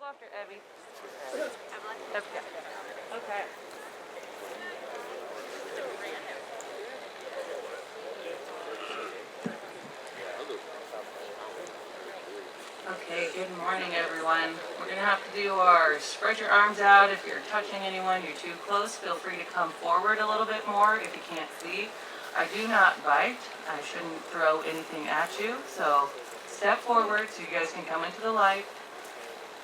after Evie. Okay. Okay. Okay, good morning everyone. We're going to have to do our spread your arms out. If you're touching anyone, you're too close, feel free to come forward a little bit more if you can't see. I do not bite. I shouldn't throw anything at you, so step forward so you guys can come into the light.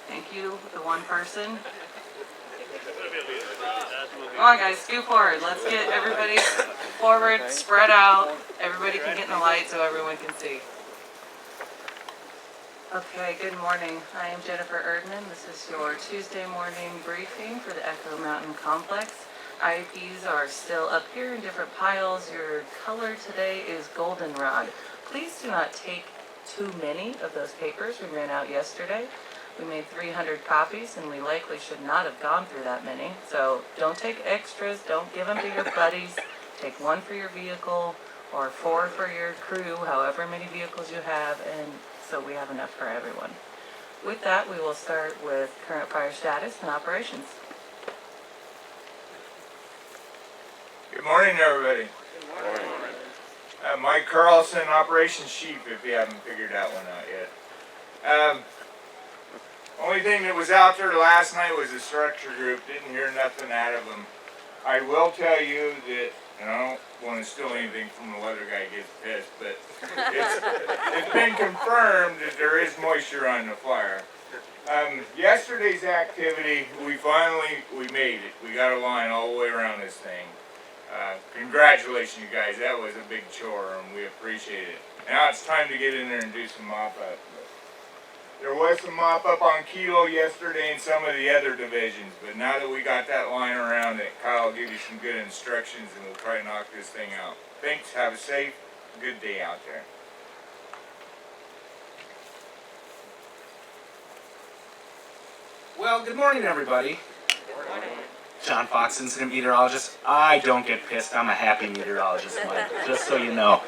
Thank you, the one person. Come on guys, scoot forward. Let's get everybody forward, spread out. Everybody can get in the light so everyone can see. Okay, good morning. I am Jennifer Erdman. This is your Tuesday morning briefing for the Echo Mountain Complex. IEPs are still up here in different piles. Your color today is goldenrod. Please do not take too many of those papers. We ran out yesterday. We made 300 copies and we likely should not have gone through that many. So don't take extras. Don't give them to your buddies. Take one for your vehicle or 4 for your crew, however many vehicles you have, and so we have enough for everyone. With that, we will start with current fire status and operations. Good morning, everybody. Good morning. Mike Carlson, Operations Chief, if you haven't figured that one out yet. Only thing that was out there last night was a structure group. Didn't hear nothing out of them. I will tell you that, and I don't want to steal anything from the weather guy gets pissed, but it's been confirmed that there is moisture on the fire. Yesterday's activity, we made it. We got a line all the way around this thing. Congratulations, you guys. That was a big chore, and we appreciate it. Now it's time to get in there and do some mop-up. There was some mop-up on Kilo yesterday and some of the other divisions, but now that we got that line around it, Kyle will give you some good instructions, and we'll try to knock this thing out. Thanks. Have a safe, good day out there. Well, good morning, everybody. Good morning. John Fox, incident meteorologist. I don't get pissed. I'm a happy meteorologist, Mike, just so you know.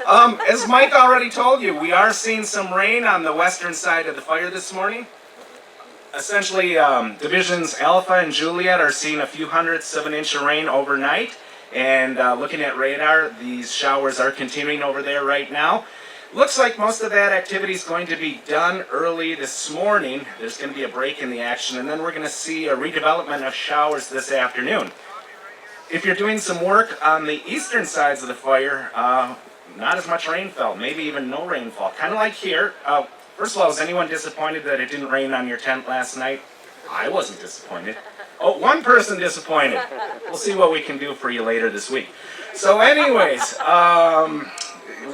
As Mike already told you, we are seeing some rain on the western side of the fire this morning. Essentially, divisions Alpha and Juliet are seeing a few hundredths of an inch of rain overnight. And looking at radar, these showers are continuing over there right now. Looks like most of that activity is going to be done early this morning. There's going to be a break in the action, and then we're going to see a redevelopment of showers this afternoon. If you're doing some work on the eastern sides of the fire, not as much rainfall, maybe even no rainfall. Kind of like here. First of all, was anyone disappointed that it didn't rain on your tent last night? I wasn't disappointed. Oh, one person disappointed. We'll see what we can do for you later this week. So anyways,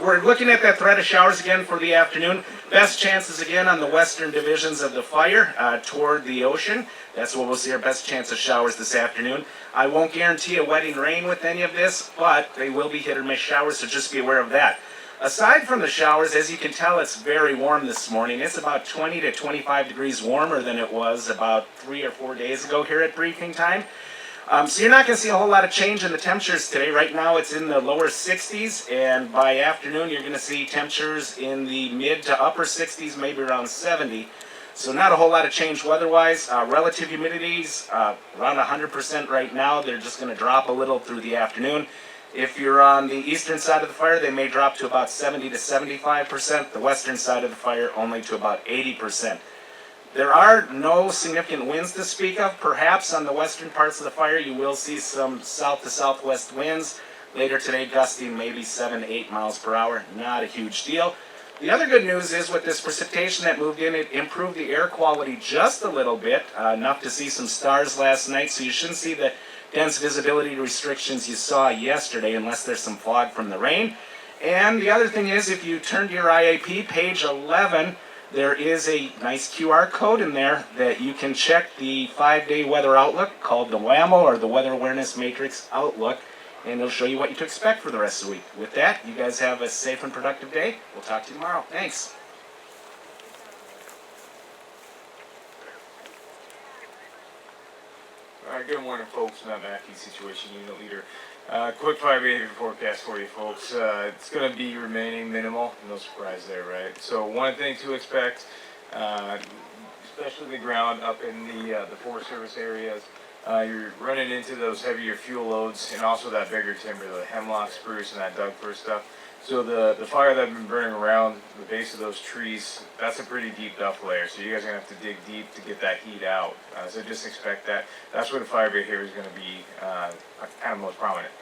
we're looking at that threat of showers again for the afternoon. Best chances again on the western divisions of the fire toward the ocean. That's where we'll see our best chance of showers this afternoon. I won't guarantee a wetting rain with any of this, but they will be hit or miss showers, so just be aware of that. Aside from the showers, as you can tell, it's very warm this morning. It's about 20 to 25 degrees warmer than it was about 3 or 4 days ago here at briefing time. So you're not going to see a whole lot of change in the temperatures today. Right now it's in the lower 60s, and by afternoon you're going to see temperatures in the mid to upper 60s, maybe around 70. So not a whole lot of change weather-wise. Relative humidities around 100% right now. They're just going to drop a little through the afternoon. If you're on the eastern side of the fire, they may drop to about 70 to 75%. The western side of the fire only to about 80%. There are no significant winds to speak of. Perhaps on the western parts of the fire you will see some south to southwest winds. Later today gusting maybe 7 to 8 miles per hour. Not a huge deal. The other good news is with this precipitation that moved in, it improved the air quality just a little bit. Enough to see some stars last night, so you shouldn't see the dense visibility restrictions you saw yesterday unless there's some fog from the rain. And the other thing is, if you turn to your IAP, page 11, there is a nice QR code in there that you can check the 5-day weather outlook called the WAMO, or the Weather Awareness Matrix Outlook, and it'll show you what you to expect for the rest of the week. With that, you guys have a safe and productive day. We'll talk to you tomorrow. Thanks. All right, good morning, folks. Matt Mackey, Situation Unit Leader. Quick 5 forecast for you folks. It's going to be remaining minimal. No surprise there, right? So one thing to expect, especially the ground up in the Forest Service areas. You're running into those heavier fuel loads and also that bigger timber, the hemlock spruce and that Doug fir stuff. So the fire that's been burning around the base of those trees, that's a pretty deep duff layer. So you guys are gonna have to dig deep to get that heat out. So just expect that. That's where the fire behavior is gonna be kind of most prominent.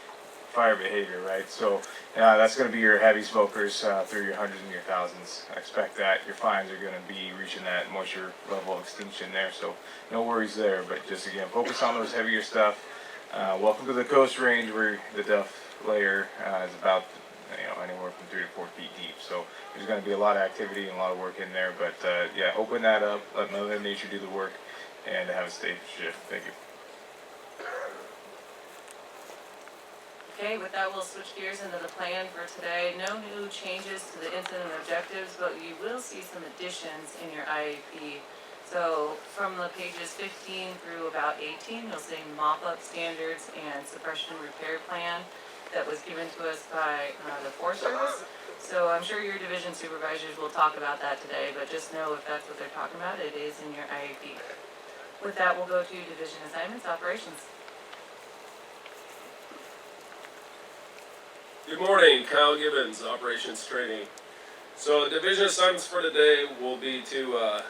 Fire behavior, right? So that's going to be your heavy smokers through your hundreds and your thousands. I expect that your fines are going to be reaching that moisture level of extinction there. So no worries there. But just again, focus on those heavier stuff. Welcome to the Coast Range, where the duff layer is about anywhere from 3 to 4 feet deep. So there's going to be a lot of activity and a lot of work in there. But yeah, open that up. Let Mother Nature do the work, and have a safe shift. Thank you. Okay, with that, we'll switch gears into the plan for today. No new changes to the incident objectives, but you will see some additions in your IAP. So from the pages 15 through about 18, you'll see mop-up standards and suppression repair plan that was given to us by the Forest Service. So I'm sure your division supervisors will talk about that today, but just know if that's what they're talking about, it is in your IAP. With that, we'll go to division assignments, operations. Good morning, Kyle Gibbons, Operations Training. So the division assignments for today will be to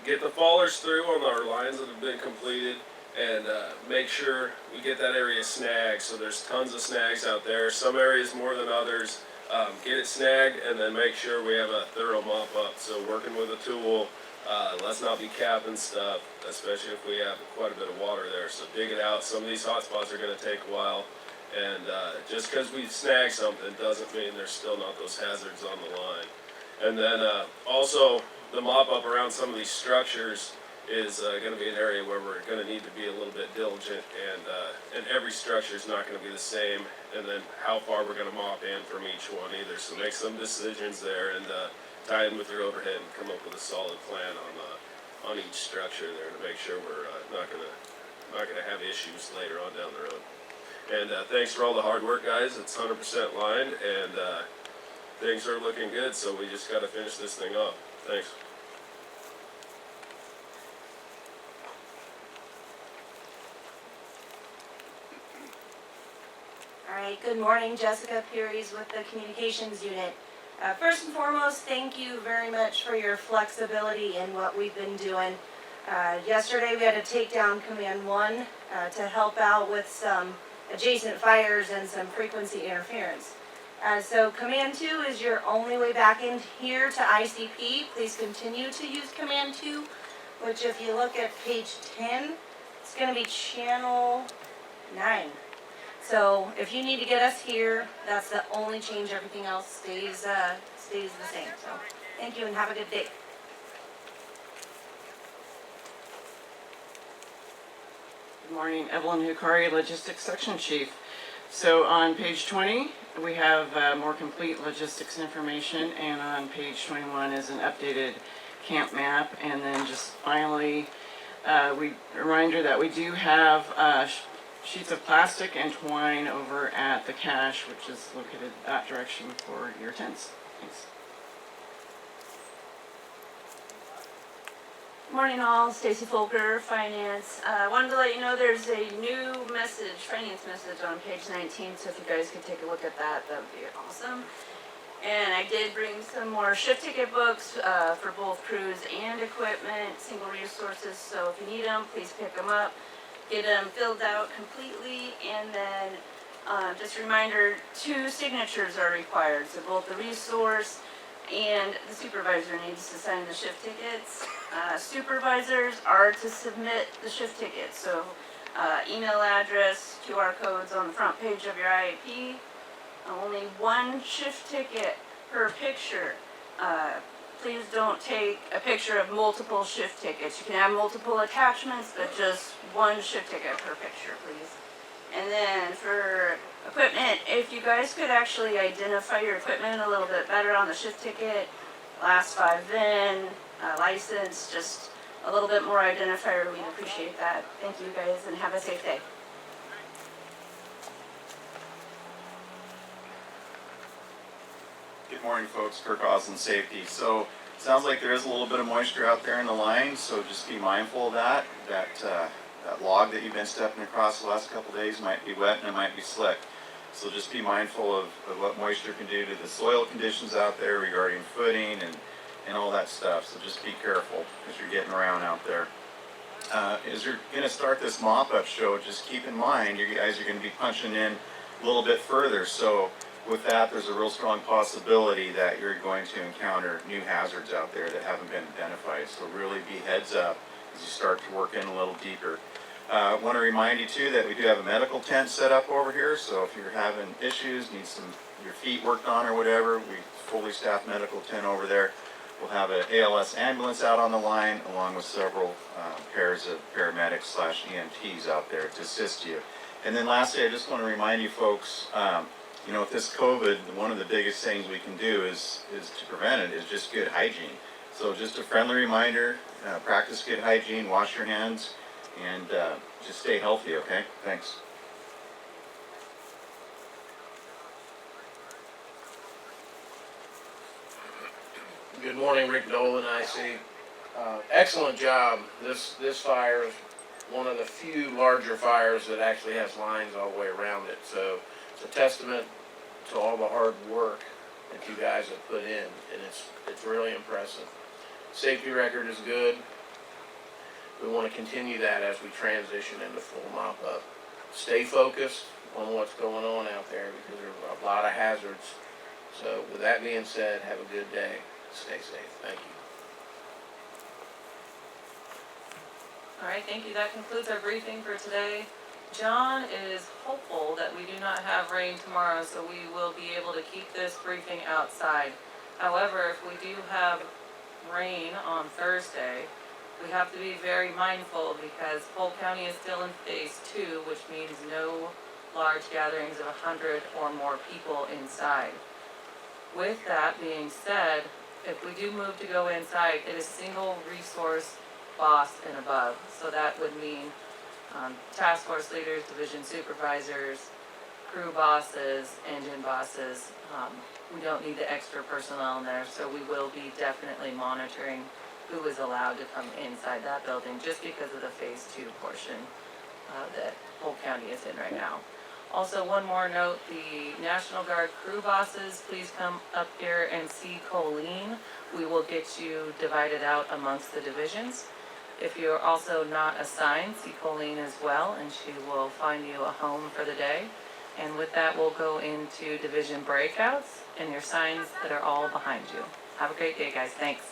get the fallers through on our lines that have been completed and make sure we get that area snagged. So there's tons of snags out there, some areas more than others. Get it snagged and then make sure we have a thorough mop up. So working with a tool, let's not be capping stuff, especially if we have quite a bit of water there. So dig it out. Some of these hot spots are going to take a while. And just because we snag something doesn't mean there's still not those hazards on the line. And then also the mop up around some of these structures is going to be an area where we're going to need to be a little bit diligent, and every structure is not going to be the same, and then how far we're going to mop in from each one either. So make some decisions there and tie in with your overhead and come up with a solid plan on each structure there to make sure we're not going to have issues later on down the road. And thanks for all the hard work, guys. It's 100% lined, and things are looking good, so we just got to finish this thing off. Thanks. All right, good morning. Jessica Puries with the Communications Unit. First and foremost, thank you very much for your flexibility in what we've been doing. Yesterday we had to take down Command 1 to help out with some adjacent fires and some frequency interference. So Command 2 is your only way back in here to ICP. Please continue to use Command 2, which if you look at page 10, it's going to be channel 9. So if you need to get us here, that's the only change. Everything else stays the same. So thank you and have a good day. Good morning, Evelyn Hukari, Logistics Section Chief. So on page 20, we have more complete logistics information, and on page 21 is an updated camp map. And then just finally, a reminder that we do have sheets of plastic and twine over at the cache, which is located that direction for your tents. Thanks. Morning all, Stacy Folker, Finance. Wanted to let you know there's a new message, finance message on page 19, so if you guys could take a look at that, that would be awesome. And I did bring some more shift ticket books for both crews and equipment, single resources, so if you need them, please pick them up. Get them filled out completely, and then just a reminder, 2 signatures are required, so both the resource and the supervisor needs to sign the shift tickets. Supervisors are to submit the shift tickets, so email address, QR codes on the front page of your IAP. Only 1 shift ticket per picture. Please don't take a picture of multiple shift tickets. You can have multiple attachments, but just 1 shift ticket per picture, please. And then for equipment, if you guys could actually identify your equipment a little bit better on the shift ticket, last 5 VIN, license, just a little bit more identifier, we'd appreciate that. Thank you guys and have a safe day. Good morning, folks. Kirk Osland Safety. So Sounds like there is a little bit of moisture out there in the line, so just be mindful of that. That log that you've been stepping across the last couple days might be wet and it might be slick. So just be mindful of what moisture can do to the soil conditions out there regarding footing and all that stuff. So just be careful as you're getting around out there. As you're going to start this mop-up show, just keep in mind you guys are going to be punching in a little bit further. So with that, there's a real strong possibility that you're going to encounter new hazards out there that haven't been identified. So really be heads up as you start to work in a little deeper. I want to remind you too that we do have a medical tent set up over here. So if you're having issues, need your feet worked on or whatever, we fully staffed medical tent over there. We'll have an ALS ambulance out on the line along with several pairs of paramedics / EMTs out there to assist you. And then lastly, I just want to remind you folks, you know, with this COVID, one of the biggest things we can do is to prevent it is just good hygiene. So just a friendly reminder, practice good hygiene, wash your hands, and just stay healthy, okay? Thanks. Good morning, Rick Dolan, IC. Excellent job. This fire is one of the few larger fires that actually has lines all the way around it. So it's a testament to all the hard work that you guys have put in, and it's really impressive. Safety record is good. We want to continue that as we transition into full mop-up. Stay focused on what's going on out there because there are a lot of hazards. So with that being said, have a good day. Stay safe. Thank you. All right, thank you. That concludes our briefing for today. John is hopeful that we do not have rain tomorrow, so we will be able to keep this briefing outside. However, if we do have rain on Thursday, we have to be very mindful because Polk County is still in phase 2, which means no large gatherings of 100 or more people inside. With that being said, if we do move to go inside, it is single resource boss and above. So that would mean task force leaders, division supervisors, crew bosses, engine bosses. We don't need the extra personnel in there, so we will be definitely monitoring who is allowed to come inside that building just because of the phase 2 portion that Polk County is in right now. Also, one more note, the National Guard crew bosses, please come up here and see Colleen. We will get you divided out amongst the divisions. If you're also not assigned, see Colleen as well, and she will find you a home for the day. And with that, we'll go into division breakouts and your signs that are all behind you. Have a great day, guys. Thanks.